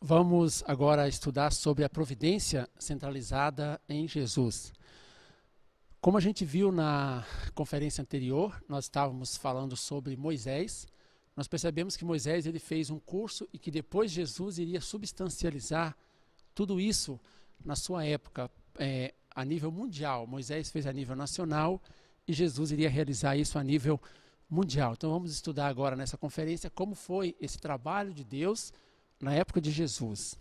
Vamos agora estudar sobre a providência centralizada em Jesus. Como a gente viu na conferência anterior, nós estávamos falando sobre Moisés. Nós percebemos que Moisés ele fez um curso e que depois Jesus iria substancializar tudo isso na sua época, a nível mundial. Moisés fez a nível nacional e Jesus iria realizar isso a nível mundial. Então vamos estudar agora nessa conferência como foi esse trabalho de Deus na época de Jesus.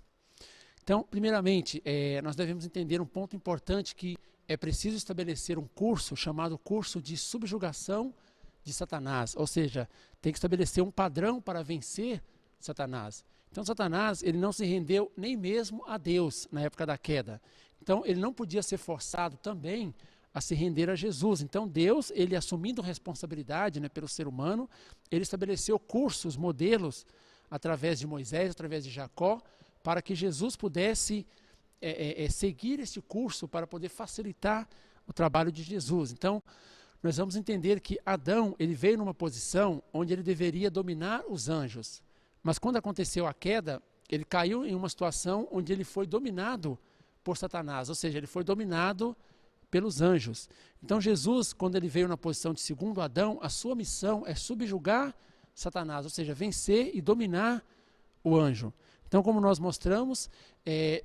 Então, primeiramente, nós devemos entender um ponto importante, que é preciso estabelecer um curso chamado curso de subjugação de Satanás, ou seja, tem que estabelecer um padrão para vencer Satanás. Então, Satanás ele não se rendeu nem mesmo a Deus na época da queda. Então, ele não podia ser forçado também a se render a Jesus. Então, Deus, ele assumindo responsabilidade, pelo ser humano, ele estabeleceu cursos, modelos, através de Moisés, através de Jacó, para que Jesus pudesse seguir esse curso para poder facilitar o trabalho de Jesus. Então, nós vamos entender que Adão ele veio numa posição onde ele deveria dominar os anjos. Mas quando aconteceu a queda, ele caiu em uma situação onde ele foi dominado por Satanás, ou seja, ele foi dominado pelos anjos. Então Jesus, quando ele veio na posição de segundo Adão, a sua missão é subjugar Satanás, ou seja, vencer e dominar o anjo. Então, como nós mostramos,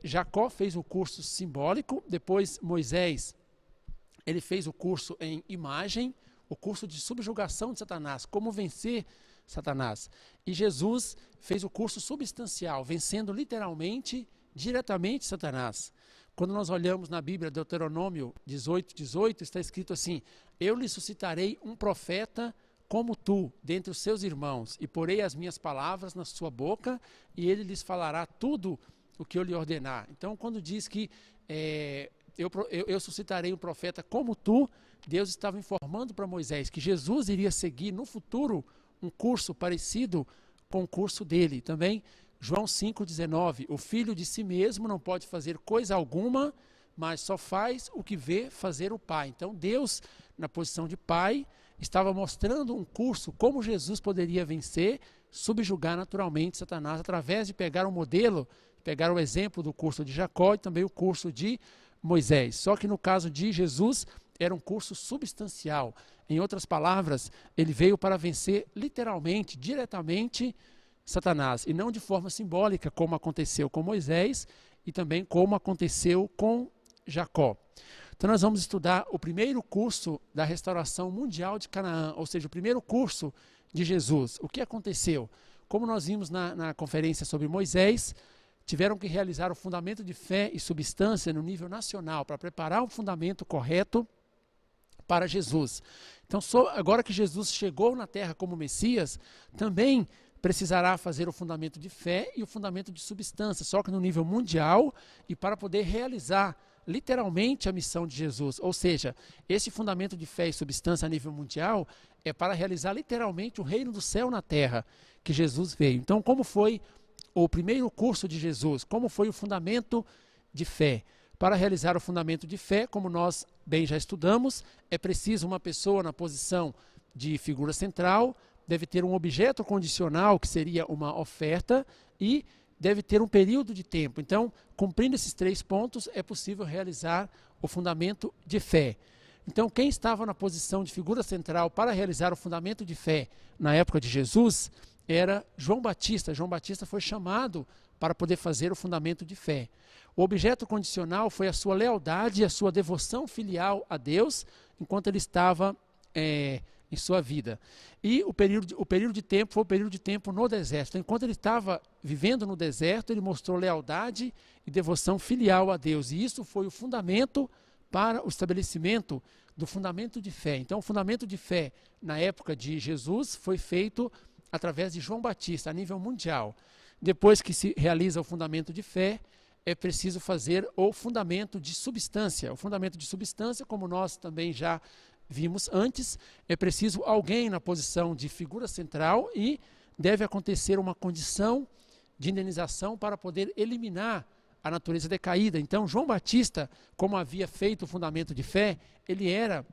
Jacó fez o curso simbólico, depois Moisés ele fez o curso em imagem, o curso de subjugação de Satanás, como vencer Satanás. E Jesus fez o curso substancial, vencendo literalmente, diretamente Satanás. Quando nós olhamos na Bíblia, Deuteronômio 18:18, está escrito assim: eu lhe suscitarei um profeta como tu, dentre os seus irmãos, e porei as minhas palavras na sua boca, e ele lhes falará tudo o que eu lhe ordenar. Então, quando diz que eu suscitarei um profeta como tu, Deus estava informando para Moisés que Jesus iria seguir no futuro um curso parecido com o curso dele. Também, João 5,19, o filho de si mesmo não pode fazer coisa alguma, mas só faz o que vê fazer o pai. Então, Deus, na posição de pai, estava mostrando um curso, como Jesus poderia vencer, subjugar naturalmente Satanás, através de pegar um modelo, pegar o exemplo do curso de Jacó e também o curso de Moisés. Só que no caso de Jesus, era um curso substancial. Em outras palavras, ele veio para vencer literalmente, diretamente, Satanás, e não de forma simbólica, como aconteceu com Moisés e também como aconteceu com Jacó. Então nós vamos estudar o primeiro curso da restauração mundial de Canaã, ou seja, o primeiro curso de Jesus. O que aconteceu? Como nós vimos na conferência sobre Moisés, tiveram que realizar o fundamento de fé e substância no nível nacional, para preparar o fundamento correto para Jesus. Então, agora que Jesus chegou na terra como Messias, também precisará fazer o fundamento de fé e o fundamento de substância, só que no nível mundial, e para poder realizar literalmente a missão de Jesus, ou seja, esse fundamento de fé e substância a nível mundial é para realizar literalmente o reino do céu na terra que Jesus veio. Então, como foi o primeiro curso de Jesus? Como foi o fundamento de fé? Para realizar o fundamento de fé, como nós bem já estudamos, é preciso uma pessoa na posição de figura central, deve ter um objeto condicional, que seria uma oferta, e deve ter um período de tempo. Então, cumprindo esses 3 pontos, é possível realizar o fundamento de fé. Então, quem estava na posição de figura central para realizar o fundamento de fé na época de Jesus era João Batista. João Batista foi chamado para poder fazer o fundamento de fé. O objeto condicional foi a sua lealdade e a sua devoção filial a Deus enquanto ele estava em sua vida. E o período de tempo foi o período de tempo no deserto. Então, enquanto ele estava vivendo no deserto, ele mostrou lealdade e devoção filial a Deus. E isso foi o fundamento para o estabelecimento do fundamento de fé. Então, o fundamento de fé na época de Jesus foi feito através de João Batista, a nível mundial. Depois que se realiza o fundamento de fé, é preciso fazer o fundamento de substância. O fundamento de substância, como nós também já vimos antes, é preciso alguém na posição de figura central e deve acontecer uma condição de indenização para poder eliminar a natureza decaída. Então, João Batista, como havia feito o fundamento de fé, ele era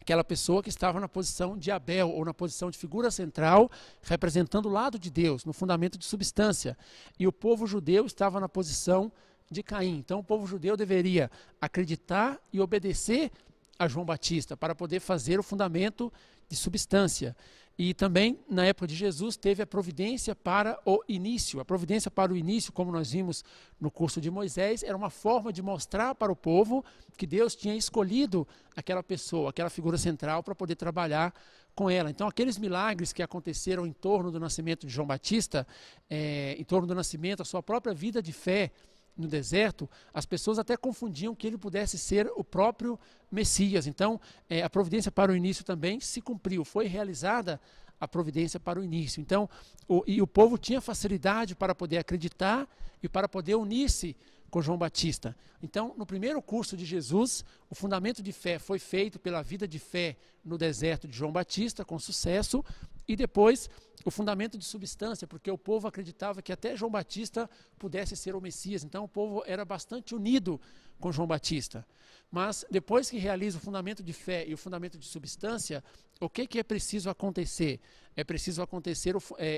aquela pessoa que estava na posição de Abel, ou na posição de figura central, representando o lado de Deus, no fundamento de substância. E o povo judeu estava na posição de Caim. Então o povo judeu deveria acreditar e obedecer a João Batista para poder fazer o fundamento de substância. E também, na época de Jesus, teve a providência para o início. A providência para o início, como nós vimos no curso de Moisés, era uma forma de mostrar para o povo que Deus tinha escolhido aquela pessoa, aquela figura central, para poder trabalhar com ela. Então, aqueles milagres que aconteceram em torno do nascimento de João Batista, em torno do nascimento, a sua própria vida de fé no deserto, as pessoas até confundiam que ele pudesse ser o próprio Messias. Então, a providência para o início também se cumpriu, foi realizada a providência para o início. Então, o povo tinha facilidade para poder acreditar e para poder unir-se com João Batista. Então, no primeiro curso de Jesus, o fundamento de fé foi feito pela vida de fé no deserto de João Batista, com sucesso, e depois o fundamento de substância, porque o povo acreditava que até João Batista pudesse ser o Messias. Então o povo era bastante unido com João Batista. Mas depois que realiza o fundamento de fé e o fundamento de substância, o que é preciso acontecer? É preciso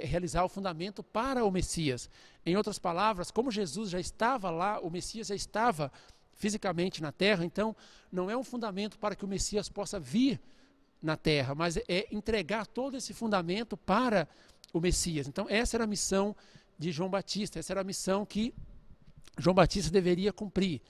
realizar o fundamento para o Messias. Em outras palavras, como Jesus já estava lá, o Messias já estava fisicamente na terra, então não é um fundamento para que o Messias possa vir na terra, mas é entregar todo esse fundamento para o Messias. Então essa era a missão de João Batista, essa era a missão que João Batista deveria cumprir.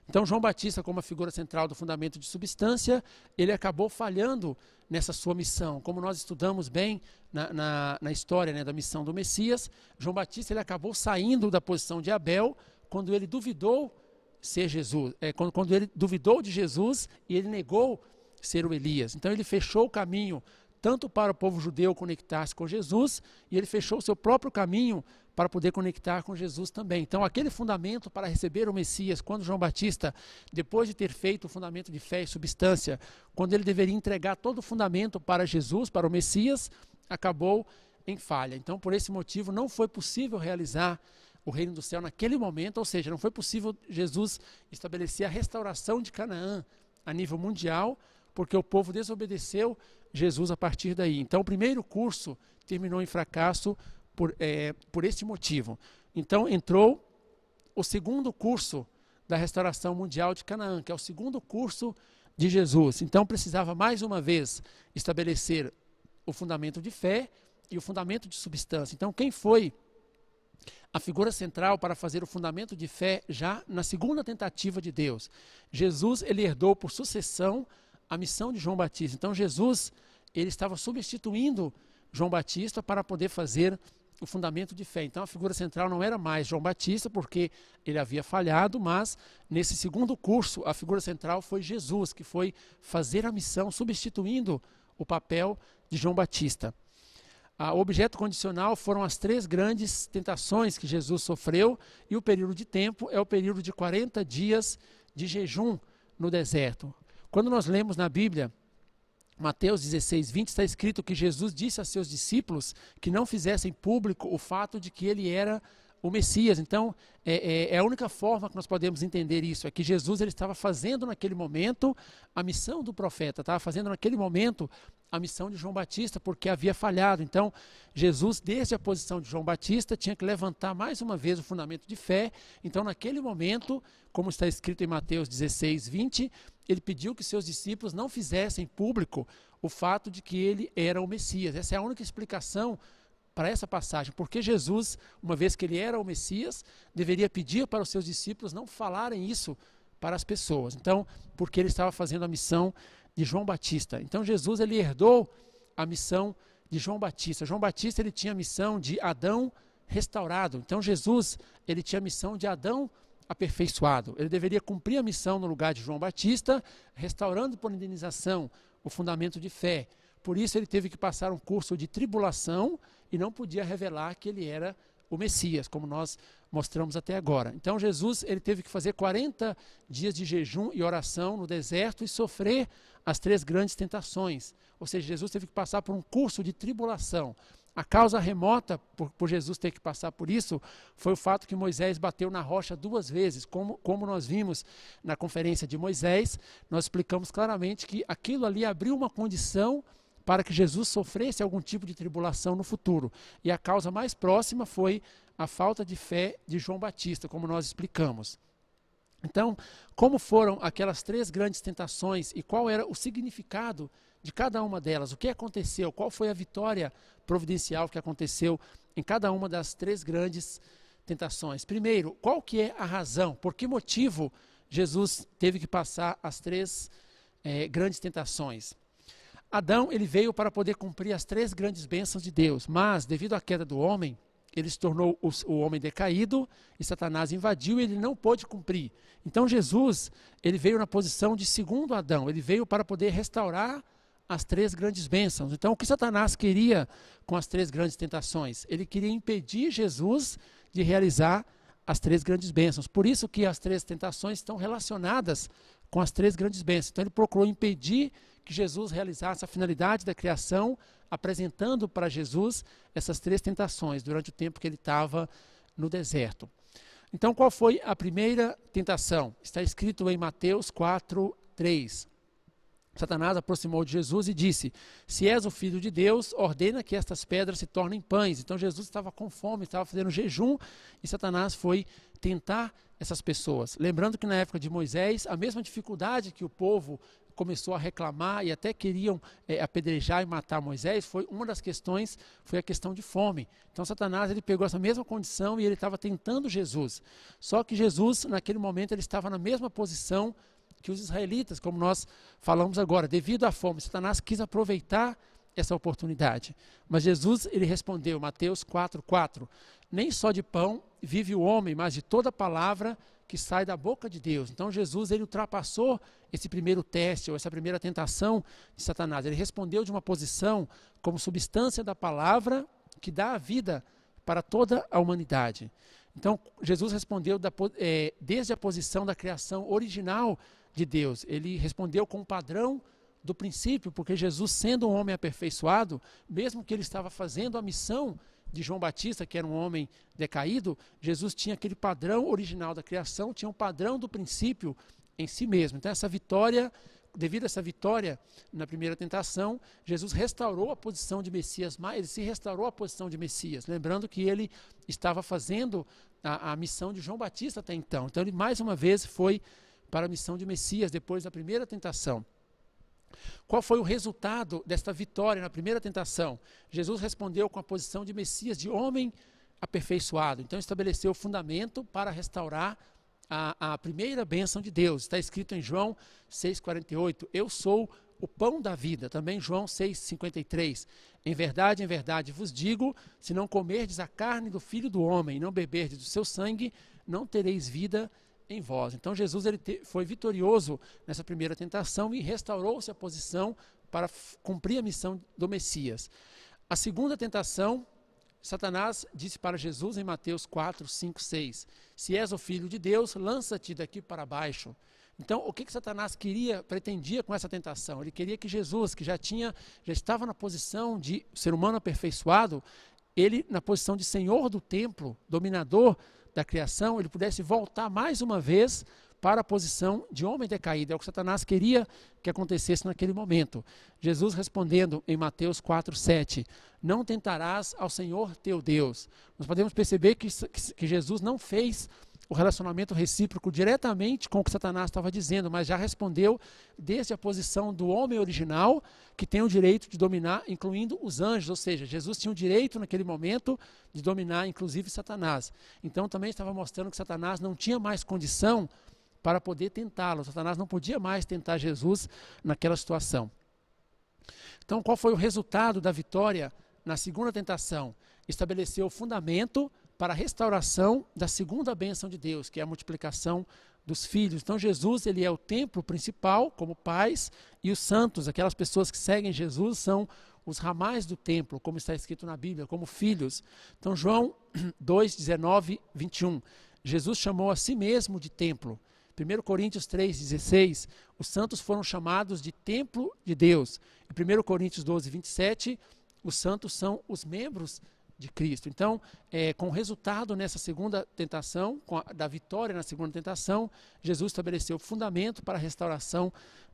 Então João Batista, como a figura central do fundamento de substância, ele acabou falhando nessa sua missão. Como nós estudamos bem na história, né, da missão do Messias, João Batista ele acabou saindo da posição de Abel quando ele duvidou ser Jesus, quando ele duvidou de Jesus e ele negou ser o Elias. Então ele fechou o caminho tanto para o povo judeu conectar-se com Jesus, e ele fechou o seu próprio caminho para poder conectar com Jesus também. Então aquele fundamento para receber o Messias, quando João Batista, depois de ter feito o fundamento de fé e substância, quando ele deveria entregar todo o fundamento para Jesus, para o Messias, acabou em falha. Então por esse motivo não foi possível realizar o reino do céu naquele momento, ou seja, não foi possível Jesus estabelecer a restauração de Canaã a nível mundial, porque o povo desobedeceu Jesus a partir daí. Então o primeiro curso terminou em fracasso por este motivo. Então entrou o segundo curso da restauração mundial de Canaã, que é o segundo curso de Jesus. Então precisava mais uma vez estabelecer o fundamento de fé e o fundamento de substância. Então quem foi a figura central para fazer o fundamento de fé já na segunda tentativa de Deus? Jesus, ele herdou por sucessão a missão de João Batista. Então Jesus, ele estava substituindo João Batista para poder fazer o fundamento de fé. Então a figura central não era mais João Batista, porque ele havia falhado, mas nesse segundo curso a figura central foi Jesus, que foi fazer a missão substituindo o papel de João Batista. O objeto condicional foram as 3 grandes tentações que Jesus sofreu, e o período de tempo é o período de 40 dias de jejum no deserto. Quando nós lemos na Bíblia, Mateus 16, 20, está escrito que Jesus disse a seus discípulos que não fizessem público o fato de que ele era o Messias. Então, é a única forma que nós podemos entender isso, é que Jesus ele estava fazendo naquele momento a missão do profeta, estava fazendo naquele momento a missão de João Batista, porque havia falhado. Então, Jesus, desde a posição de João Batista, tinha que levantar mais uma vez o fundamento de fé. Então, naquele momento, como está escrito em Mateus 16, 20, ele pediu que seus discípulos não fizessem público o fato de que ele era o Messias. Essa é a única explicação para essa passagem, porque Jesus, uma vez que ele era o Messias, deveria pedir para os seus discípulos não falarem isso para as pessoas. Então, porque ele estava fazendo a missão de João Batista. Então Jesus ele herdou a missão de João Batista. João Batista ele tinha a missão de Adão restaurado. Então Jesus ele tinha a missão de Adão aperfeiçoado. Ele deveria cumprir a missão no lugar de João Batista, restaurando por indenização o fundamento de fé. Por isso ele teve que passar um curso de tribulação e não podia revelar que ele era o Messias, como nós mostramos até agora. Então Jesus ele teve que fazer 40 dias de jejum e oração no deserto e sofrer as 3 grandes tentações. Ou seja, Jesus teve que passar por um curso de tribulação. A causa remota por Jesus ter que passar por isso foi o fato que Moisés bateu na rocha 2 vezes. Como nós vimos na conferência de Moisés, nós explicamos claramente que aquilo ali abriu uma condição para que Jesus sofresse algum tipo de tribulação no futuro. E a causa mais próxima foi a falta de fé de João Batista, como nós explicamos. Então, como foram aquelas 3 grandes tentações e qual era o significado de cada uma delas? O que aconteceu? Qual foi a vitória providencial que aconteceu em cada uma das 3 grandes tentações? Primeiro, qual que é a razão? Por que motivo Jesus teve que passar as 3 grandes tentações? Adão, ele veio para poder cumprir as 3 grandes bênçãos de Deus, mas devido à queda do homem, ele se tornou o homem decaído e Satanás invadiu e ele não pôde cumprir. Então Jesus, ele veio na posição de segundo Adão, ele veio para poder restaurar as 3 grandes bênçãos. Então o que Satanás queria com as 3 grandes tentações? Ele queria impedir Jesus de realizar as 3 grandes bênçãos. Por isso que as 3 tentações estão relacionadas com as 3 grandes bênçãos. Então ele procurou impedir que Jesus realizasse a finalidade da criação, apresentando para Jesus essas 3 tentações durante o tempo que ele estava no deserto. Então, qual foi a primeira tentação? Está escrito em Mateus 4:3. Satanás aproximou de Jesus e disse: se és o Filho de Deus, ordena que estas pedras se tornem pães. Então Jesus estava com fome, estava fazendo jejum e Satanás foi tentar essas pessoas. Lembrando que na época de Moisés, a mesma dificuldade que o povo começou a reclamar e até queriam apedrejar e matar Moisés, uma das questões foi a questão de fome. Então Satanás, ele pegou essa mesma condição e ele estava tentando Jesus. Só que Jesus, naquele momento, ele estava na mesma posição que os israelitas, como nós falamos agora. Devido à fome, Satanás quis aproveitar essa oportunidade. Mas Jesus, ele respondeu, Mateus 4:4, nem só de pão vive o homem, mas de toda palavra que sai da boca de Deus. Então Jesus, ele ultrapassou esse primeiro teste, ou essa primeira tentação de Satanás. Ele respondeu de uma posição como substância da palavra que dá a vida para toda a humanidade. Então Jesus respondeu desde a posição da criação original de Deus. Ele respondeu com o padrão do princípio, porque Jesus, sendo um homem aperfeiçoado, mesmo que ele estava fazendo a missão de João Batista, que era um homem decaído, Jesus tinha aquele padrão original da criação, tinha um padrão do princípio em si mesmo. Então essa vitória, devido a essa vitória na primeira tentação, Jesus restaurou a posição de Messias, ele se restaurou à posição de Messias, lembrando que ele estava fazendo a missão de João Batista até então. Então ele mais uma vez foi para a missão de Messias depois da primeira tentação. Qual foi o resultado desta vitória na primeira tentação? Jesus respondeu com a posição de Messias, de homem aperfeiçoado. Então estabeleceu o fundamento para restaurar a primeira bênção de Deus. Está escrito em João 6,48, eu sou o pão da vida. Também João 6,53, em verdade vos digo, se não comerdes a carne do Filho do Homem e não beberdes do seu sangue, não tereis vida em vós. Então Jesus, ele foi vitorioso nessa primeira tentação e restaurou-se a posição para cumprir a missão do Messias. A segunda tentação, Satanás disse para Jesus em Mateus 4:5-6, se és o Filho de Deus, lança-te daqui para baixo. Então, o que Satanás pretendia com essa tentação? Ele queria que Jesus, que já estava na posição de ser humano aperfeiçoado, ele na posição de Senhor do templo, dominador da criação, ele pudesse voltar mais uma vez para a posição de homem decaído. É o que Satanás queria que acontecesse naquele momento. Jesus respondendo em Mateus 4:7, não tentarás ao Senhor teu Deus. Nós podemos perceber que Jesus não fez o relacionamento recíproco diretamente com o que Satanás estava dizendo, mas já respondeu desde a posição do homem original, que tem o direito de dominar, incluindo os anjos, ou seja, Jesus tinha o direito naquele momento de dominar, inclusive Satanás. Então também estava mostrando que Satanás não tinha mais condição para poder tentá-lo. Satanás não podia mais tentar Jesus naquela situação. Então qual foi o resultado da vitória na segunda tentação? Estabeleceu o fundamento para a restauração da segunda bênção de Deus, que é a multiplicação dos filhos. Então Jesus, ele é o templo principal como pais, e os santos, aquelas pessoas que seguem Jesus, são os ramais do templo, como está escrito na Bíblia, como filhos. Então João 2:19-21, Jesus chamou a si mesmo de templo. 1 Coríntios 3:16, os santos foram chamados de templo de Deus. Em 1 Coríntios 12:27, os santos são os membros de Cristo. Então, com o resultado nessa segunda tentação, da vitória na segunda tentação, Jesus estabeleceu o fundamento para a restauração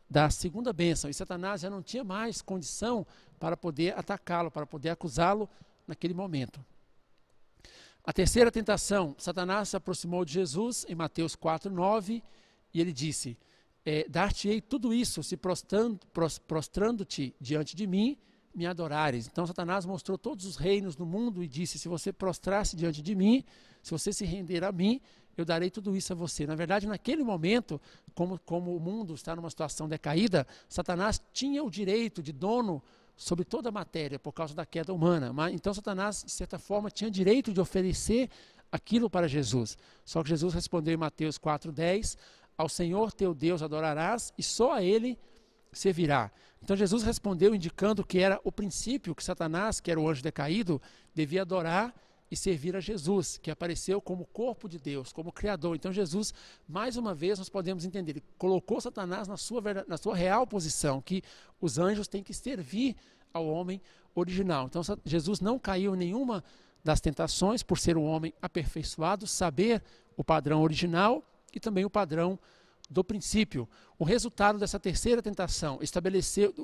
da segunda bênção. E Satanás já não tinha mais condição para poder atacá-lo, para poder acusá-lo naquele momento. A terceira tentação, Satanás se aproximou de Jesus em Mateus 4:9 e ele disse: dar-te-ei tudo isso se prostrando-te diante de mim, me adorares. Então Satanás mostrou todos os reinos do mundo e disse: se você prostrar-se diante de mim, se você se render a mim, eu darei tudo isso a você. Na verdade, naquele momento, como o mundo está numa situação decaída, Satanás tinha o direito de dono sobre toda a matéria por causa da queda humana. Então Satanás, de certa forma, tinha direito de oferecer aquilo para Jesus. Só que Jesus respondeu em Mateus 4:10: ao Senhor teu Deus adorarás e só a Ele servirá. Então Jesus respondeu indicando que era o princípio que Satanás, que era o anjo decaído, devia adorar e servir a Jesus, que apareceu como corpo de Deus, como Criador. Então Jesus, mais uma vez, nós podemos entender, ele colocou Satanás na sua real posição, que os anjos têm que servir ao homem original. Então Jesus não caiu em nenhuma das tentações por ser um homem aperfeiçoado, saber o padrão original e também o padrão do princípio. O resultado dessa terceira tentação,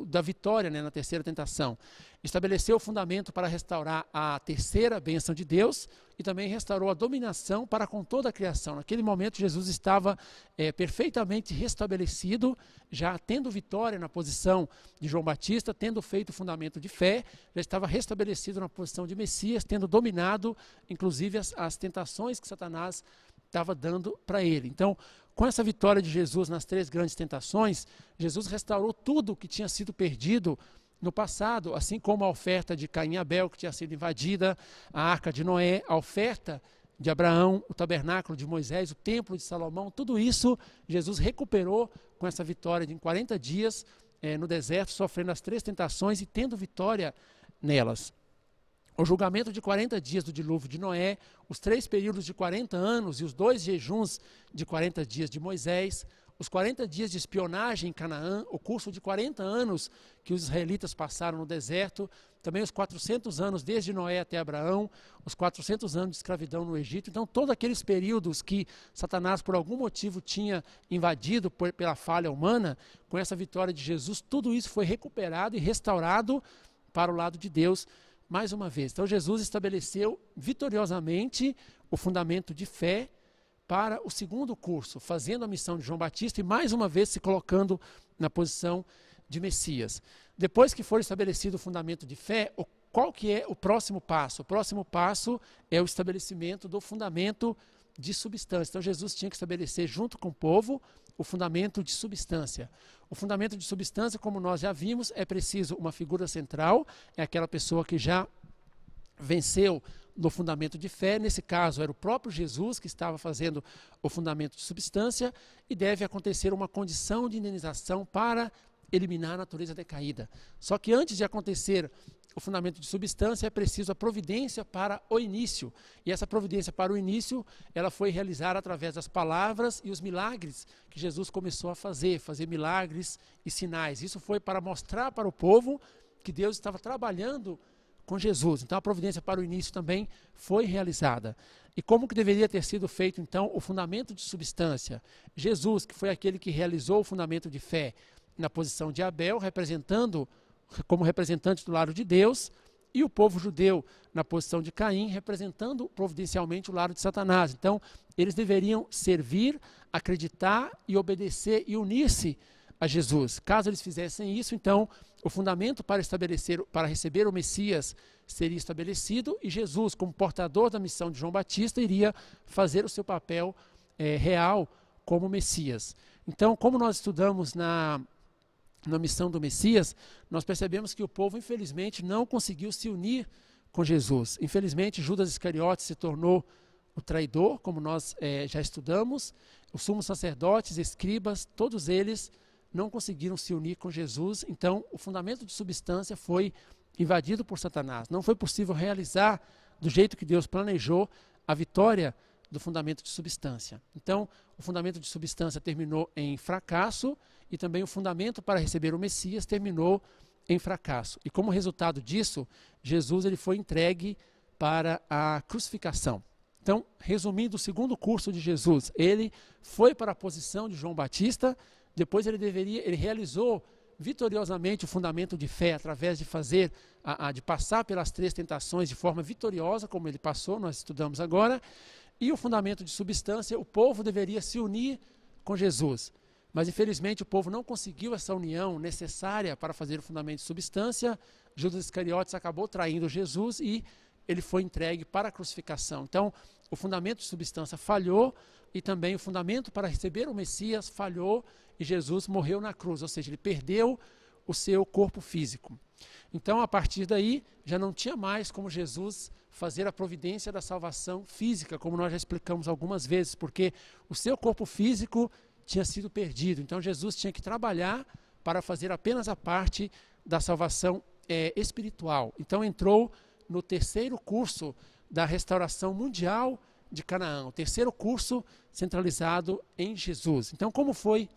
da vitória, na terceira tentação, estabeleceu o fundamento para restaurar a terceira bênção de Deus e também restaurou a dominação para com toda a criação. Naquele momento Jesus estava perfeitamente restabelecido, já tendo vitória na posição de João Batista, tendo feito o fundamento de fé, já estava restabelecido na posição de Messias, tendo dominado inclusive as tentações que Satanás estava dando para ele. Então, com essa vitória de Jesus nas três grandes tentações, Jesus restaurou tudo que tinha sido perdido no passado, assim como a oferta de Caim e Abel, que tinha sido invadida, a arca de Noé, a oferta de Abraão, o tabernáculo de Moisés, o templo de Salomão, tudo isso Jesus recuperou com essa vitória de em 40 dias no deserto, sofrendo as três tentações e tendo vitória nelas. O julgamento de 40 dias do dilúvio de Noé, os 3 períodos de 40 anos e os 2 jejuns de 40 dias de Moisés, os 40 dias de espionagem em Canaã, o curso de 40 anos que os israelitas passaram no deserto, também os 400 anos desde Noé até Abraão, os 400 anos de escravidão no Egito. Então, todos aqueles períodos que Satanás, por algum motivo, tinha invadido pela falha humana, com essa vitória de Jesus, tudo isso foi recuperado e restaurado para o lado de Deus, mais uma vez. Então Jesus estabeleceu vitoriosamente o fundamento de fé para o segundo curso, fazendo a missão de João Batista e mais uma vez se colocando na posição de Messias. Depois que for estabelecido o fundamento de fé, qual que é o próximo passo? O próximo passo é o estabelecimento do fundamento de substância. Então Jesus tinha que estabelecer junto com o povo o fundamento de substância. O fundamento de substância, como nós já vimos, é preciso uma figura central, é aquela pessoa que já venceu no fundamento de fé. Nesse caso, era o próprio Jesus que estava fazendo o fundamento de substância e deve acontecer uma condição de indenização para eliminar a natureza decaída. Só que antes de acontecer o fundamento de substância, é preciso a providência para o início. E essa providência para o início, ela foi realizada através das palavras e os milagres que Jesus começou a fazer milagres e sinais. Isso foi para mostrar para o povo que Deus estava trabalhando com Jesus. Então a providência para o início também foi realizada. E como que deveria ter sido feito então o fundamento de substância? Jesus, que foi aquele que realizou o fundamento de fé na posição de Abel, como representante do lado de Deus, e o povo judeu na posição de Caim, representando providencialmente o lado de Satanás. Então, eles deveriam servir, acreditar e obedecer e unir-se a Jesus. Caso eles fizessem isso, então, o fundamento para receber o Messias seria estabelecido e Jesus, como portador da missão de João Batista, iria fazer o seu papel real como Messias. Então, como nós estudamos na missão do Messias, nós percebemos que o povo, infelizmente, não conseguiu se unir com Jesus. Infelizmente, Judas Iscariotes se tornou o traidor, como nós já estudamos. Os sumos sacerdotes, escribas, todos eles não conseguiram se unir com Jesus. Então, o fundamento de substância foi invadido por Satanás. Não foi possível realizar, do jeito que Deus planejou, a vitória do fundamento de substância. Então, o fundamento de substância terminou em fracasso e também o fundamento para receber o Messias terminou em fracasso. E como resultado disso, Jesus ele foi entregue para a crucificação. Então, resumindo o segundo curso de Jesus, ele foi para a posição de João Batista, depois ele realizou vitoriosamente o fundamento de fé através de de passar pelas 3 tentações de forma vitoriosa, como ele passou, nós estudamos agora, e o fundamento de substância, o povo deveria se unir com Jesus. Mas infelizmente o povo não conseguiu essa união necessária para fazer o fundamento de substância. Judas Iscariotes acabou traindo Jesus e ele foi entregue para a crucificação. Então, o fundamento de substância falhou e também o fundamento para receber o Messias falhou e Jesus morreu na cruz, ou seja, ele perdeu o seu corpo físico. Então, a partir daí, já não tinha mais como Jesus fazer a providência da salvação física, como nós já explicamos algumas vezes, porque o seu corpo físico tinha sido perdido. Então, Jesus tinha que trabalhar para fazer apenas a parte da salvação espiritual. Então, entrou no terceiro curso da restauração mundial de Canaã, o terceiro curso centralizado em Jesus. Então, como foi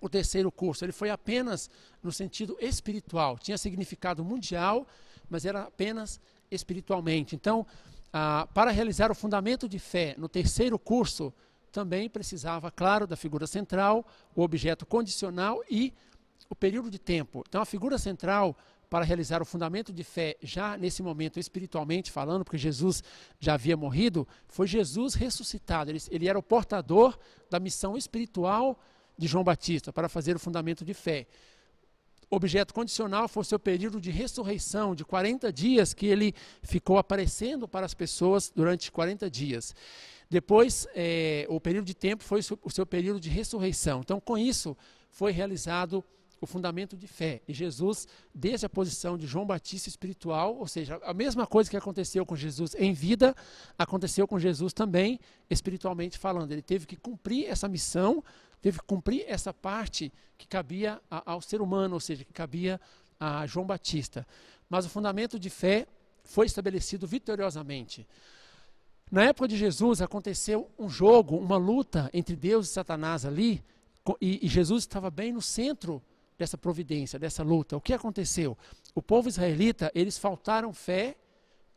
o terceiro curso? Ele foi apenas no sentido espiritual, tinha significado mundial, mas era apenas espiritualmente. Então, para realizar o fundamento de fé no terceiro curso, também precisava, claro, da figura central, o objeto condicional e o período de tempo. Então, a figura central para realizar o fundamento de fé, já nesse momento espiritualmente falando, porque Jesus já havia morrido, foi Jesus ressuscitado. Ele era o portador da missão espiritual de João Batista para fazer o fundamento de fé. O objeto condicional foi o seu período de ressurreição, de 40 dias, que ele ficou aparecendo para as pessoas durante 40 dias. Depois, o período de tempo foi o seu período de ressurreição. Então, com isso, foi realizado o fundamento de fé. E Jesus, desde a posição de João Batista espiritual, ou seja, a mesma coisa que aconteceu com Jesus em vida, aconteceu com Jesus também espiritualmente falando. Ele teve que cumprir essa missão, teve que cumprir essa parte que cabia ao ser humano, ou seja, que cabia a João Batista. Mas o fundamento de fé foi estabelecido vitoriosamente. Na época de Jesus aconteceu um jogo, uma luta entre Deus e Satanás ali, e Jesus estava bem no centro dessa providência, dessa luta. O que aconteceu? O povo israelita, eles faltaram fé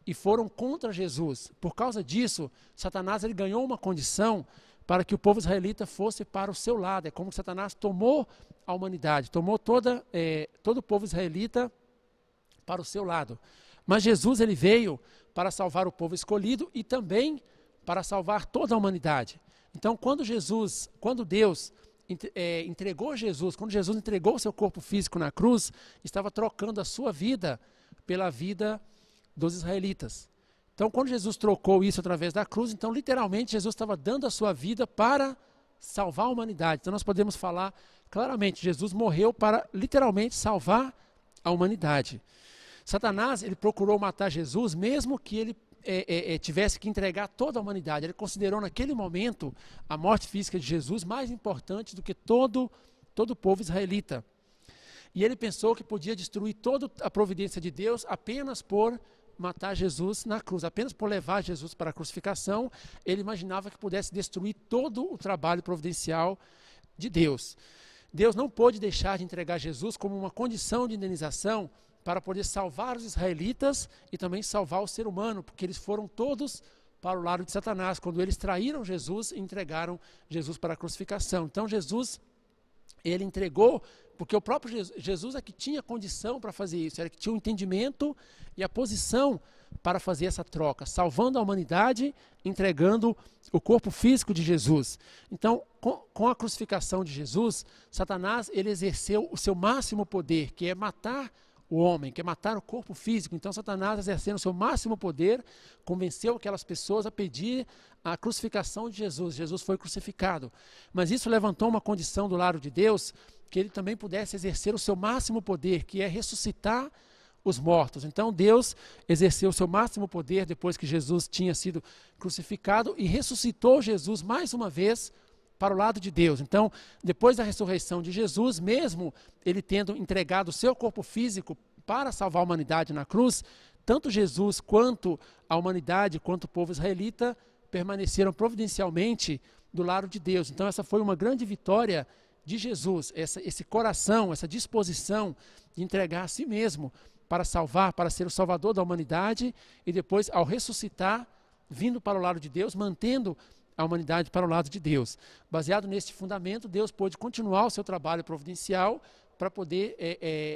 e foram contra Jesus. Por causa disso, Satanás ele ganhou uma condição para que o povo israelita fosse para o seu lado. É como que Satanás tomou a humanidade, tomou todo o povo israelita para o seu lado. Mas Jesus ele veio para salvar o povo escolhido e também para salvar toda a humanidade. Então, quando Deus entregou Jesus, quando Jesus entregou o seu corpo físico na cruz, estava trocando a sua vida pela vida dos israelitas. Então, quando Jesus trocou isso através da cruz, então, literalmente, Jesus estava dando a sua vida para salvar a humanidade. Então, nós podemos falar claramente, Jesus morreu para, literalmente, salvar a humanidade. Satanás, ele procurou matar Jesus, mesmo que ele tivesse que entregar toda a humanidade. Ele considerou naquele momento a morte física de Jesus mais importante do que todo o povo israelita. E ele pensou que podia destruir toda a providência de Deus apenas por matar Jesus na cruz, apenas por levar Jesus para a crucificação. Ele imaginava que pudesse destruir todo o trabalho providencial de Deus. Deus não pôde deixar de entregar Jesus como uma condição de indenização para poder salvar os israelitas e também salvar o ser humano, porque eles foram todos para o lado de Satanás, quando eles traíram Jesus e entregaram Jesus para a crucificação. Então Jesus, ele entregou, porque o próprio Jesus é que tinha condição para fazer isso, era que tinha o entendimento e a posição para fazer essa troca, salvando a humanidade, entregando o corpo físico de Jesus. Então, com a crucificação de Jesus, Satanás ele exerceu o seu máximo poder, que é matar o homem, quer matar o corpo físico. Então Satanás, exercendo o seu máximo poder, convenceu aquelas pessoas a pedir a crucificação de Jesus. Jesus foi crucificado. Mas isso levantou uma condição do lado de Deus, que ele também pudesse exercer o seu máximo poder, que é ressuscitar os mortos. Então Deus exerceu o seu máximo poder depois que Jesus tinha sido crucificado e ressuscitou Jesus mais uma vez para o lado de Deus. Então, depois da ressurreição de Jesus, mesmo ele tendo entregado o seu corpo físico para salvar a humanidade na cruz, tanto Jesus quanto a humanidade, quanto o povo israelita, permaneceram providencialmente do lado de Deus. Então, essa foi uma grande vitória de Jesus, esse coração, essa disposição de entregar a si mesmo para salvar, para ser o salvador da humanidade e depois, ao ressuscitar, vindo para o lado de Deus, mantendo a humanidade para o lado de Deus. Baseado neste fundamento, Deus pôde continuar o seu trabalho providencial para poder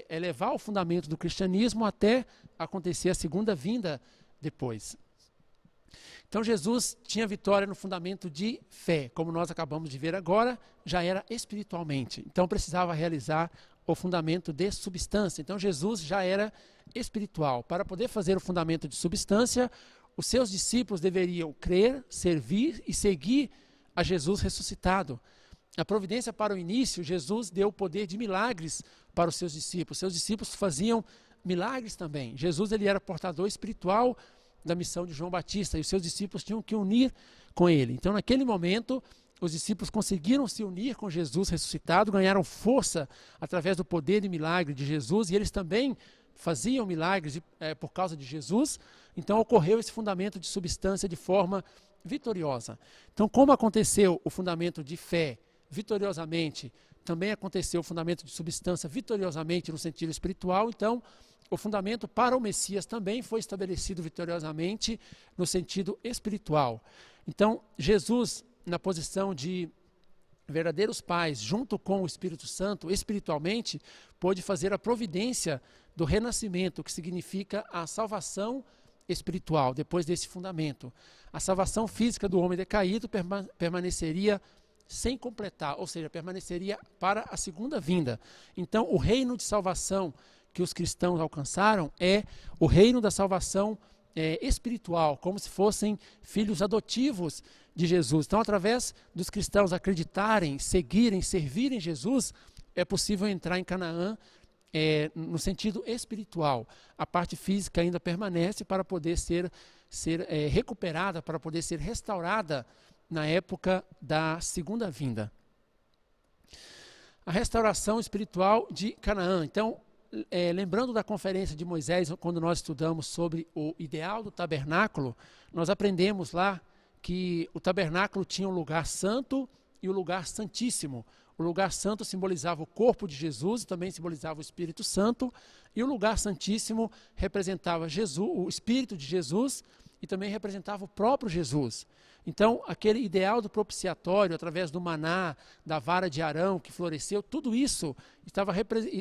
elevar o fundamento do cristianismo até acontecer a segunda vinda depois. Então Jesus tinha vitória no fundamento de fé, como nós acabamos de ver agora, já era espiritualmente. Então precisava realizar o fundamento de substância. Então Jesus já era espiritual. Para poder fazer o fundamento de substância, os seus discípulos deveriam crer, servir e seguir a Jesus ressuscitado. A providência para o início, Jesus deu o poder de milagres para os seus discípulos. Seus discípulos faziam milagres também. Jesus ele era portador espiritual da missão de João Batista e os seus discípulos tinham que unir com ele. Então, naquele momento, os discípulos conseguiram se unir com Jesus ressuscitado, ganharam força através do poder e milagre de Jesus e eles também faziam milagres por causa de Jesus. Então, ocorreu esse fundamento de substância de forma vitoriosa. Então, como aconteceu o fundamento de fé vitoriosamente, também aconteceu o fundamento de substância vitoriosamente no sentido espiritual, então o fundamento para o Messias também foi estabelecido vitoriosamente no sentido espiritual. Então, Jesus, na posição de verdadeiros pais, junto com o Espírito Santo, espiritualmente, pôde fazer a providência do renascimento, que significa a salvação espiritual, depois desse fundamento. A salvação física do homem decaído permaneceria sem completar, ou seja, permaneceria para a segunda vinda. Então, o reino de salvação que os cristãos alcançaram é o reino da salvação espiritual, como se fossem filhos adotivos de Jesus. Então, através dos cristãos acreditarem, seguirem, servirem Jesus, é possível entrar em Canaã no sentido espiritual. A parte física ainda permanece para poder ser recuperada, para poder ser restaurada na época da segunda vinda. A restauração espiritual de Canaã. Então, lembrando da conferência de Moisés, quando nós estudamos sobre o ideal do tabernáculo, nós aprendemos lá que o tabernáculo tinha um lugar santo e o lugar santíssimo. O lugar santo simbolizava o corpo de Jesus, também simbolizava o Espírito Santo, e o lugar santíssimo representava Jesus, o Espírito de Jesus, e também representava o próprio Jesus. Então, aquele ideal do propiciatório, através do maná, da vara de Arão que floresceu, tudo isso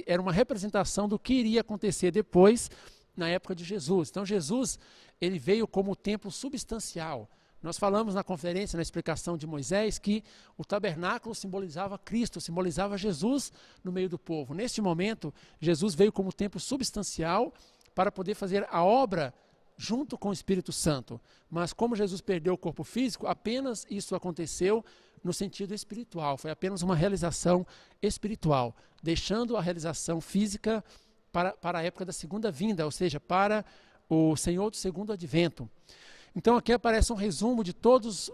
era uma representação do que iria acontecer depois, na época de Jesus. Então, Jesus ele veio como o templo substancial. Nós falamos na conferência, na explicação de Moisés, que o tabernáculo simbolizava Cristo, simbolizava Jesus no meio do povo. Neste momento, Jesus veio como templo substancial para poder fazer a obra junto com o Espírito Santo. Mas como Jesus perdeu o corpo físico, apenas isso aconteceu no sentido espiritual. Foi apenas uma realização espiritual, deixando a realização física para a época da segunda vinda, ou seja, para o Senhor do segundo advento. Então aqui aparece um resumo de todos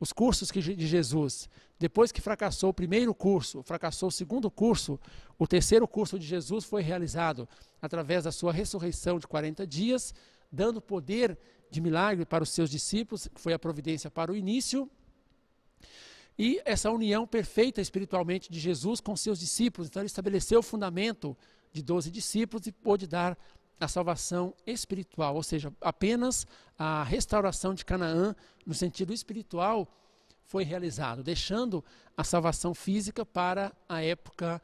os cursos de Jesus. Depois que fracassou o primeiro curso, fracassou o segundo curso, o terceiro curso de Jesus foi realizado através da sua ressurreição de 40 dias, dando poder de milagre para os seus discípulos, que foi a providência para o início, e essa união perfeita espiritualmente de Jesus com seus discípulos. Então ele estabeleceu o fundamento de 12 discípulos e pôde dar a salvação espiritual, ou seja, apenas a restauração de Canaã no sentido espiritual foi realizado, deixando a salvação física para a época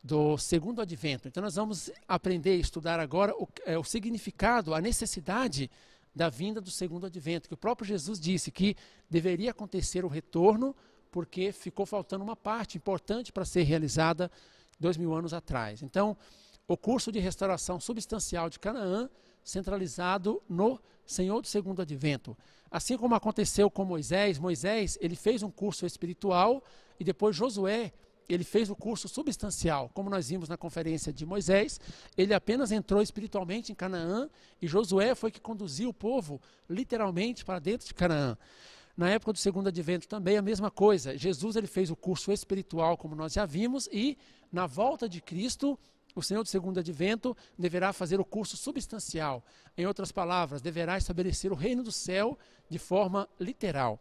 do segundo advento. Então nós vamos aprender e estudar agora o significado, a necessidade da vinda do segundo advento, que o próprio Jesus disse que deveria acontecer o retorno, porque ficou faltando uma parte importante para ser realizada 2000 anos atrás. Então, o curso de restauração substancial de Canaã, centralizado no Senhor do segundo advento. Assim como aconteceu com Moisés, ele fez um curso espiritual e depois Josué, ele fez o curso substancial. Como nós vimos na conferência de Moisés, ele apenas entrou espiritualmente em Canaã e Josué foi que conduziu o povo literalmente para dentro de Canaã. Na época do segundo advento também a mesma coisa. Jesus ele fez o curso espiritual, como nós já vimos, e na volta de Cristo, o Senhor do segundo advento deverá fazer o curso substancial. Em outras palavras, deverá estabelecer o reino do céu de forma literal.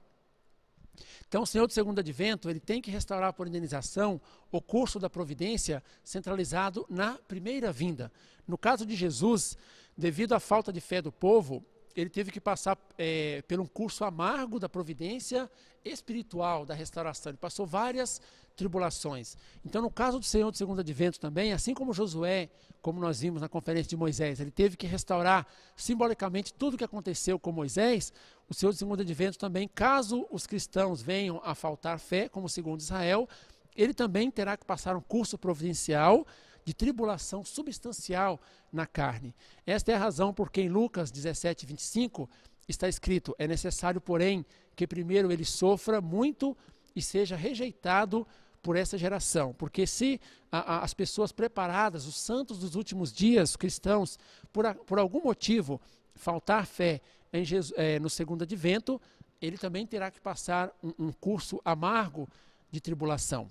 Então, o Senhor do segundo advento, ele tem que restaurar por indenização o curso da providência centralizado na primeira vinda. No caso de Jesus, devido à falta de fé do povo, ele teve que passar por um curso amargo da providência espiritual, da restauração. Ele passou várias tribulações. Então, no caso do Senhor do segundo advento também, assim como Josué, como nós vimos na conferência de Moisés, ele teve que restaurar simbolicamente tudo o que aconteceu com Moisés, o Senhor do segundo advento também, caso os cristãos venham a faltar fé, como segundo Israel, ele também terá que passar um curso providencial de tribulação substancial na carne. Esta é a razão por que em Lucas 17, 25 está escrito: é necessário, porém, que primeiro ele sofra muito e seja rejeitado por essa geração. Porque se as pessoas preparadas, os santos dos últimos dias, cristãos, por algum motivo faltar fé em Jesus, no segundo advento, ele também terá que passar um curso amargo de tribulação.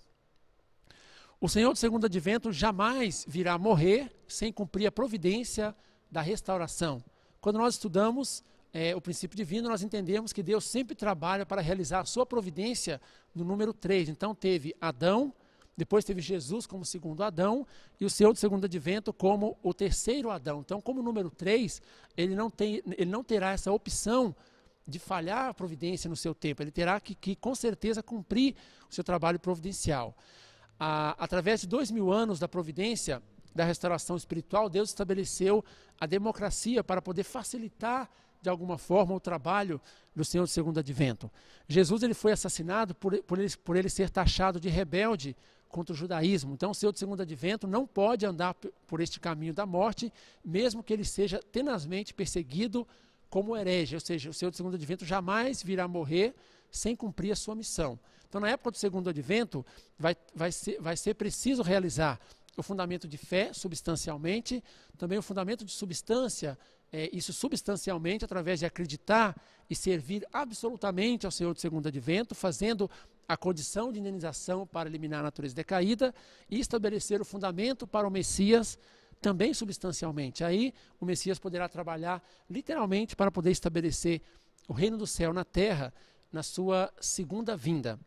O Senhor do segundo advento jamais virá morrer sem cumprir a providência da restauração. Quando nós estudamos o princípio divino, nós entendemos que Deus sempre trabalha para realizar a sua providência no número 3. Então teve Adão, depois teve Jesus como segundo Adão e o Senhor do segundo advento como o terceiro Adão. Então, como número 3, ele não terá essa opção de falhar a providência no seu tempo. Ele terá que com certeza cumprir o seu trabalho providencial. Através de 2000 anos da providência, da restauração espiritual, Deus estabeleceu a democracia para poder facilitar de alguma forma o trabalho do Senhor do segundo advento. Jesus ele foi assassinado por ele ser taxado de rebelde contra o judaísmo. Então o Senhor do segundo advento não pode andar por este caminho da morte, mesmo que ele seja tenazmente perseguido como herege, ou seja, o Senhor do segundo advento jamais virá morrer sem cumprir a sua missão. Então, na época do segundo advento, vai ser preciso realizar o fundamento de fé, substancialmente, também o fundamento de substância, isso substancialmente, através de acreditar e servir absolutamente ao Senhor do segundo advento, fazendo a condição de indenização para eliminar a natureza decaída e estabelecer o fundamento para o Messias, também substancialmente. Aí, o Messias poderá trabalhar literalmente para poder estabelecer o reino do céu na terra, na sua segunda vinda.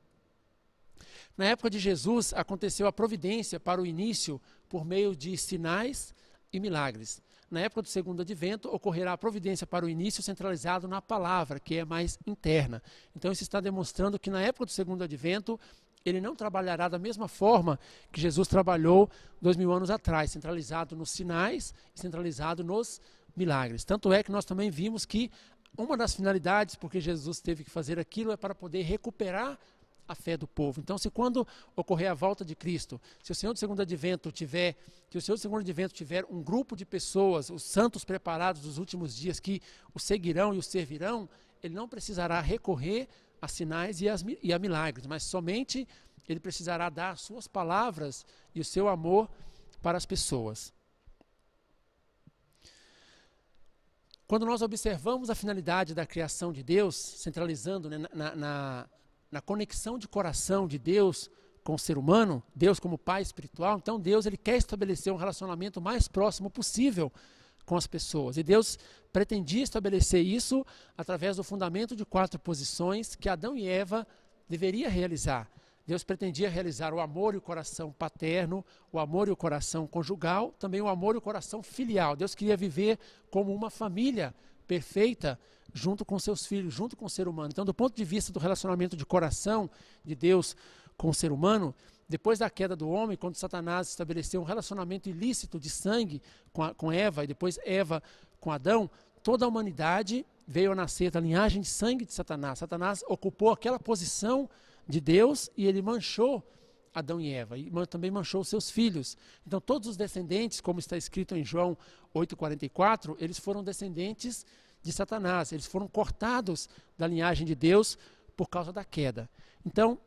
Na época de Jesus, aconteceu a providência para o início por meio de sinais e milagres. Na época do segundo advento, ocorrerá a providência para o início centralizado na palavra, que é mais interna. Então, isso está demonstrando que na época do segundo advento, ele não trabalhará da mesma forma que Jesus trabalhou 2000 anos atrás, centralizado nos sinais e centralizado nos milagres. Tanto é que nós também vimos que uma das finalidades porque Jesus teve que fazer aquilo é para poder recuperar a fé do povo. Então, se quando ocorrer a volta de Cristo, se o Senhor do segundo advento tiver um grupo de pessoas, os santos preparados dos últimos dias que o seguirão e o servirão, ele não precisará recorrer a sinais e a milagres, mas somente ele precisará dar suas palavras e o seu amor para as pessoas. Quando nós observamos a finalidade da criação de Deus, centralizando, né, na conexão de coração de Deus com o ser humano, Deus como Pai espiritual, então Deus ele quer estabelecer um relacionamento mais próximo possível com as pessoas. E Deus pretendia estabelecer isso através do fundamento de 4 posições que Adão e Eva deveriam realizar. Deus pretendia realizar o amor e o coração paterno, o amor e o coração conjugal, também o amor e o coração filial. Deus queria viver como uma família perfeita junto com seus filhos, junto com o ser humano. Então, do ponto de vista do relacionamento de coração de Deus com o ser humano, depois da queda do homem, quando Satanás estabeleceu um relacionamento ilícito de sangue com Eva e depois Eva com Adão, toda a humanidade veio a nascer da linhagem de sangue de Satanás. Satanás ocupou aquela posição de Deus e ele manchou Adão e Eva, e também manchou seus filhos. Então todos os descendentes, como está escrito em João 8,44, eles foram descendentes de Satanás, eles foram cortados da linhagem de Deus por causa da queda. Então,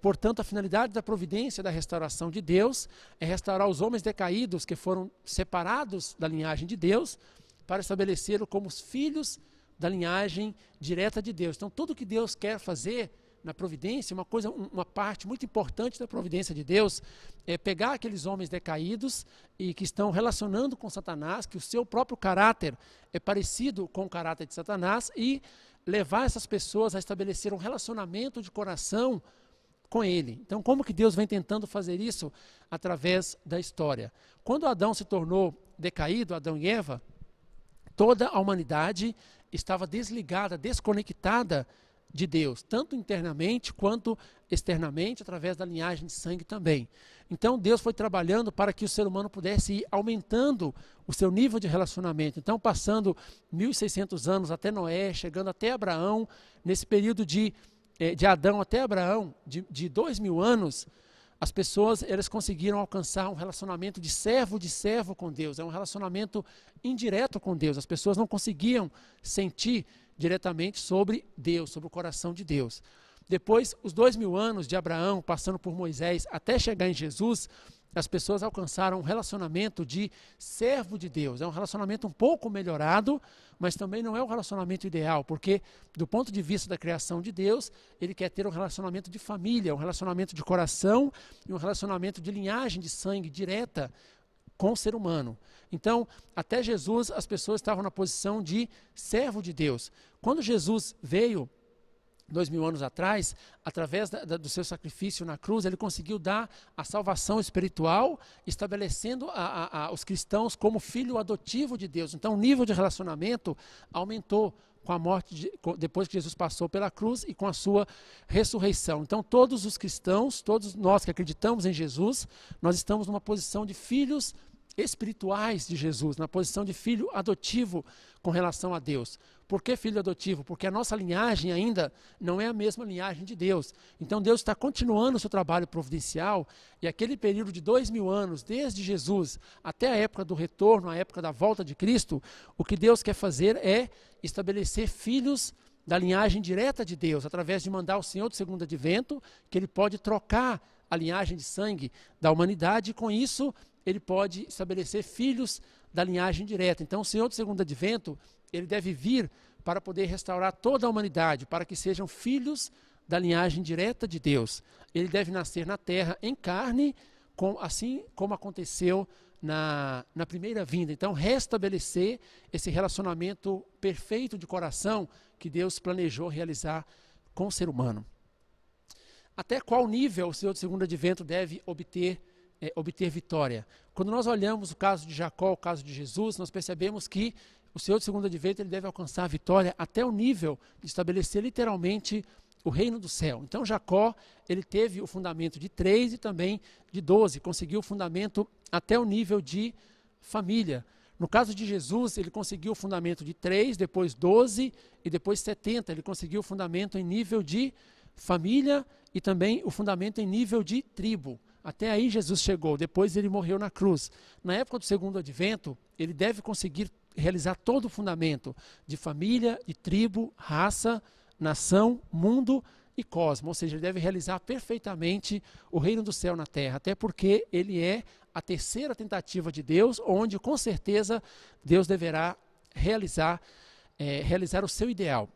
portanto, a finalidade da providência da restauração de Deus é restaurar os homens decaídos que foram separados da linhagem de Deus para estabelecê-lo como os filhos da linhagem direta de Deus. Então, tudo que Deus quer fazer na providência, uma parte muito importante da providência de Deus é pegar aqueles homens decaídos e que estão relacionando com Satanás, que o seu próprio caráter é parecido com o caráter de Satanás, e levar essas pessoas a estabelecer um relacionamento de coração com Ele. Então, como que Deus vem tentando fazer isso? Através da história. Quando Adão se tornou decaído, Adão e Eva, toda a humanidade estava desligada, desconectada de Deus, tanto internamente quanto externamente, através da linhagem de sangue também. Então Deus foi trabalhando para que o ser humano pudesse ir aumentando o seu nível de relacionamento. Então, passando 1.600 anos até Noé, chegando até Abraão, nesse período de Adão até Abraão, de 2.000 anos, as pessoas elas conseguiram alcançar um relacionamento de servo com Deus. É um relacionamento indireto com Deus. As pessoas não conseguiam sentir diretamente sobre Deus, sobre o coração de Deus. Depois, os 2.000 anos de Abraão, passando por Moisés, até chegar em Jesus, as pessoas alcançaram um relacionamento de servo de Deus. É um relacionamento um pouco melhorado, mas também não é um relacionamento ideal, porque do ponto de vista da criação de Deus, Ele quer ter um relacionamento de família, um relacionamento de coração e um relacionamento de linhagem de sangue direta com o ser humano. Então, até Jesus, as pessoas estavam na posição de servo de Deus. Quando Jesus veio, 2.000 anos atrás, através do seu sacrifício na cruz, ele conseguiu dar a salvação espiritual, estabelecendo os cristãos como filho adotivo de Deus. Então, o nível de relacionamento aumentou com a morte, depois que Jesus passou pela cruz e com a sua ressurreição. Então, todos os cristãos, todos nós que acreditamos em Jesus, nós estamos numa posição de filhos espirituais de Jesus, na posição de filho adotivo com relação a Deus. Por que filho adotivo? Porque a nossa linhagem ainda não é a mesma linhagem de Deus. Então Deus está continuando o seu trabalho providencial, e aquele período de 2.000 anos, desde Jesus até a época do retorno, a época da volta de Cristo, o que Deus quer fazer é estabelecer filhos da linhagem direta de Deus, através de mandar o Senhor do segundo advento, que Ele pode trocar a linhagem de sangue da humanidade, e com isso Ele pode estabelecer filhos da linhagem direta. Então o Senhor do segundo advento, Ele deve vir para poder restaurar toda a humanidade, para que sejam filhos da linhagem direta de Deus. Ele deve nascer na terra em carne, assim como aconteceu na primeira vinda. Então, restabelecer esse relacionamento perfeito de coração que Deus planejou realizar com o ser humano. Até qual nível o Senhor do segundo advento deve obter vitória? Quando nós olhamos o caso de Jacó, o caso de Jesus, nós percebemos que o Senhor do segundo advento ele deve alcançar a vitória até o nível de estabelecer literalmente o reino do céu. Então Jacó, ele teve o fundamento de 3 e também de 12, conseguiu o fundamento até o nível de família. No caso de Jesus, ele conseguiu o fundamento de 3, depois 12 e depois 70. Ele conseguiu o fundamento em nível de família e também o fundamento em nível de tribo. Até aí Jesus chegou, depois ele morreu na cruz. Na época do segundo advento, ele deve conseguir realizar todo o fundamento de família, de tribo, raça, nação, mundo e cosmo. Ou seja, ele deve realizar perfeitamente o reino do céu na terra, até porque ele é a terceira tentativa de Deus, onde com certeza Deus deverá realizar o seu ideal.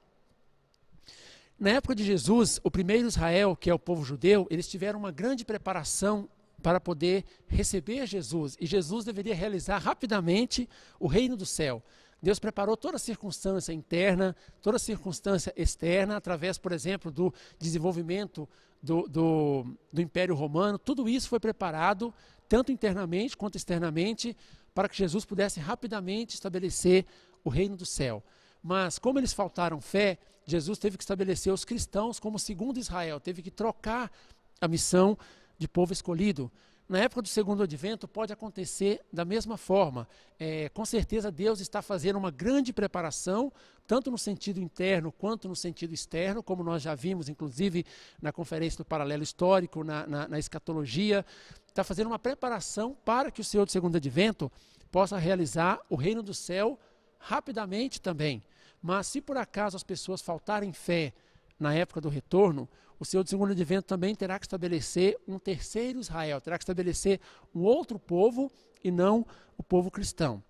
Na época de Jesus, o primeiro Israel, que é o povo judeu, eles tiveram uma grande preparação para poder receber Jesus. E Jesus deveria realizar rapidamente o reino do céu. Deus preparou toda a circunstância interna, toda a circunstância externa, através, por exemplo, do desenvolvimento do Império Romano. Tudo isso foi preparado, tanto internamente quanto externamente, para que Jesus pudesse rapidamente estabelecer o reino do céu. Mas, como eles faltaram fé, Jesus teve que estabelecer os cristãos como segundo Israel, teve que trocar a missão de povo escolhido. Na época do segundo advento pode acontecer da mesma forma. Com certeza Deus está fazendo uma grande preparação, tanto no sentido interno quanto no sentido externo, como nós já vimos, inclusive, na conferência do paralelo histórico, na escatologia. Está fazendo uma preparação para que o Senhor do segundo advento possa realizar o reino do céu rapidamente também. Mas se por acaso as pessoas faltarem fé na época do retorno, o Senhor do segundo advento também terá que estabelecer um terceiro Israel, terá que estabelecer um outro povo e não o povo cristão.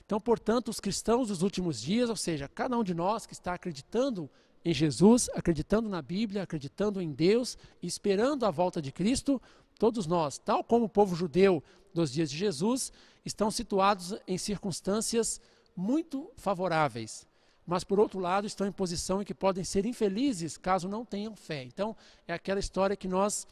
Então, portanto, os cristãos dos últimos dias, ou seja, cada um de nós que está acreditando em Jesus, acreditando na Bíblia, acreditando em Deus e esperando a volta de Cristo, todos nós, tal como o povo judeu dos dias de Jesus, estão situados em circunstâncias muito favoráveis. mas por outro lado estão em posição em que podem ser infelizes caso não tenham fé. Então, é aquela história que nós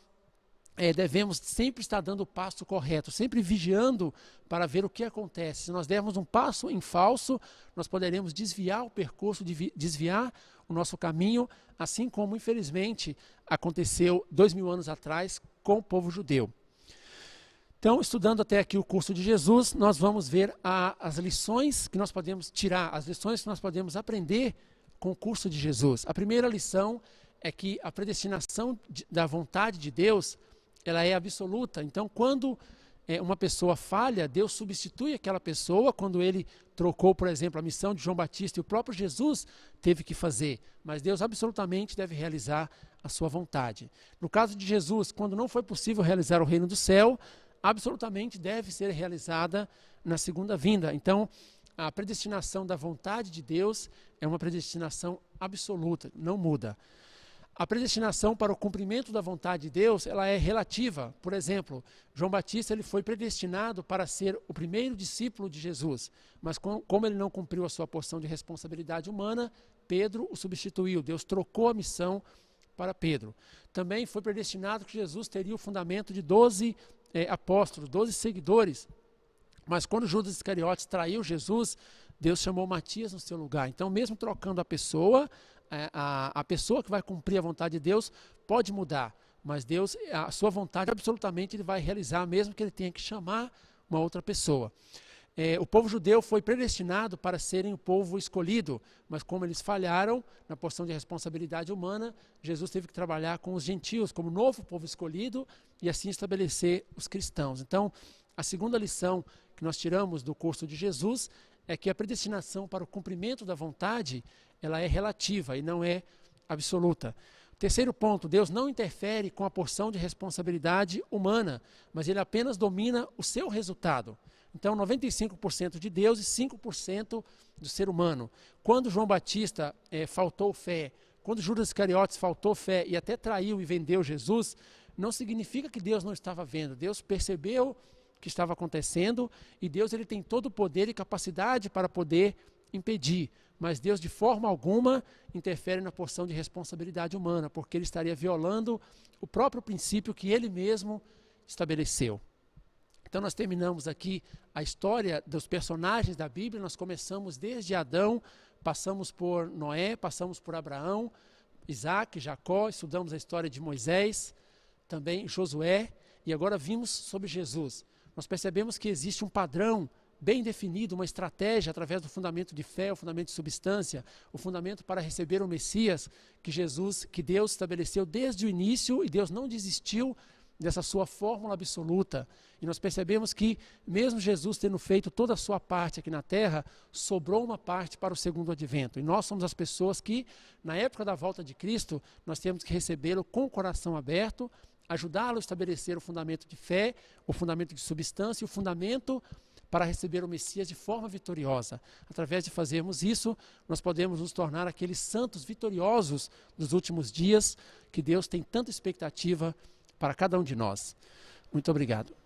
devemos sempre estar dando o passo correto, sempre vigiando para ver o que acontece. Se nós dermos um passo em falso, nós poderemos desviar o percurso, desviar o nosso caminho, assim como, infelizmente, aconteceu 2000 anos atrás com o povo judeu. Então, estudando até aqui o curso de Jesus, nós vamos ver as lições que nós podemos tirar, as lições que nós podemos aprender com o curso de Jesus. A primeira lição é que a predestinação da vontade de Deus, ela é absoluta. Então, quando uma pessoa falha, Deus substitui aquela pessoa. Quando ele trocou, por exemplo, a missão de João Batista, e o próprio Jesus teve que fazer, mas Deus absolutamente deve realizar a sua vontade. No caso de Jesus, quando não foi possível realizar o reino do céu, absolutamente deve ser realizada na segunda vinda. Então, a predestinação da vontade de Deus é uma predestinação absoluta, não muda. A predestinação para o cumprimento da vontade de Deus, ela é relativa. Por exemplo, João Batista ele foi predestinado para ser o primeiro discípulo de Jesus, mas como ele não cumpriu a sua porção de responsabilidade humana, Pedro o substituiu. Deus trocou a missão para Pedro. Também foi predestinado que Jesus teria o fundamento de 12 apóstolos, 12 seguidores, mas quando Judas Iscariotes traiu Jesus, Deus chamou Matias no seu lugar. Então, mesmo trocando a pessoa que vai cumprir a vontade de Deus pode mudar, mas Deus, a sua vontade absolutamente ele vai realizar, mesmo que ele tenha que chamar uma outra pessoa. O povo judeu foi predestinado para serem o povo escolhido, mas como eles falharam na porção de responsabilidade humana, Jesus teve que trabalhar com os gentios como novo povo escolhido e assim estabelecer os cristãos. Então, a segunda lição que nós tiramos do curso de Jesus é que a predestinação para o cumprimento da vontade, ela é relativa e não é absoluta. Terceiro ponto, Deus não interfere com a porção de responsabilidade humana, mas ele apenas domina o seu resultado. Então, 95% de Deus e 5% do ser humano. Quando João Batista faltou fé, quando Judas Iscariotes faltou fé e até traiu e vendeu Jesus, não significa que Deus não estava vendo. Deus percebeu o que estava acontecendo e Deus ele tem todo o poder e capacidade para poder impedir. Mas Deus de forma alguma interfere na porção de responsabilidade humana, porque ele estaria violando o próprio princípio que ele mesmo estabeleceu. Então nós terminamos aqui a história dos personagens da Bíblia, nós começamos desde Adão, passamos por Noé, passamos por Abraão, Isaac, Jacó, estudamos a história de Moisés, também Josué, e agora vimos sobre Jesus. Nós percebemos que existe um padrão bem definido, uma estratégia através do fundamento de fé, o fundamento de substância, o fundamento para receber o Messias que Deus estabeleceu desde o início e Deus não desistiu dessa sua fórmula absoluta. E nós percebemos que, mesmo Jesus tendo feito toda a sua parte aqui na terra, sobrou uma parte para o segundo advento. E nós somos as pessoas que, na época da volta de Cristo, nós temos que recebê-lo com o coração aberto, ajudá-lo a estabelecer o fundamento de fé, o fundamento de substância e o fundamento para receber o Messias de forma vitoriosa. Através de fazermos isso, nós podemos nos tornar aqueles santos vitoriosos dos últimos dias que Deus tem tanta expectativa para cada um de nós. Muito obrigado.